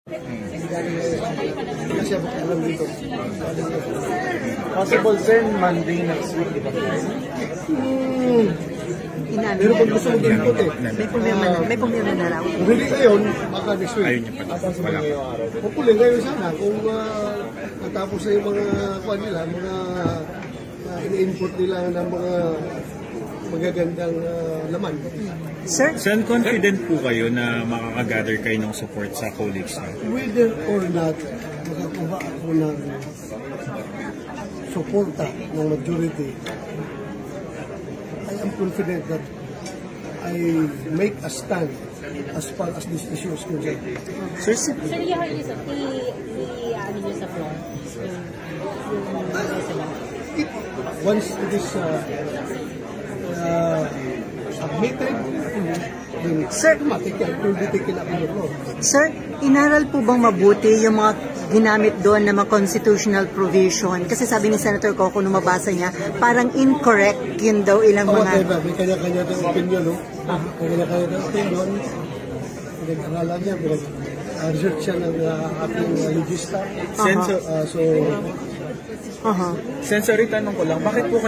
Hindi siya alam dito. Possible sir, Monday next week, di ba? Pero pag gusto mo input eh. May problema na raw. Kung hindi ngayon, baka next week. Ayun niya pala. Hopefully ngayon sana kung natapos na yung mga kuha nila, mga in-input nila ng mga magagandang laman. Sir? Saan confident po kayo na makakagather kayo ng support sa colleagues niyo? Whether or not makakuha ako ng suporta ng majority, I am confident that I make a stand as far as this issue is concerned. Sir, you heard this, ano nyo sa floor? Once it is submitted, then Sir, automatically it will be taken up in the floor. Sir, inaral po bang mabuti yung mga ginamit doon na mga constitutional provision? Kasi sabi ni Senator Coco nung mabasa niya, parang incorrect yun daw ilang mga... Whatever, may kanya-kanya ng opinion, no? May kanya-kanya ng opinion. Pinag-aralan niya, pinag-research siya ng ating legista. Sensor, So, Sensor, tanong ko lang, bakit po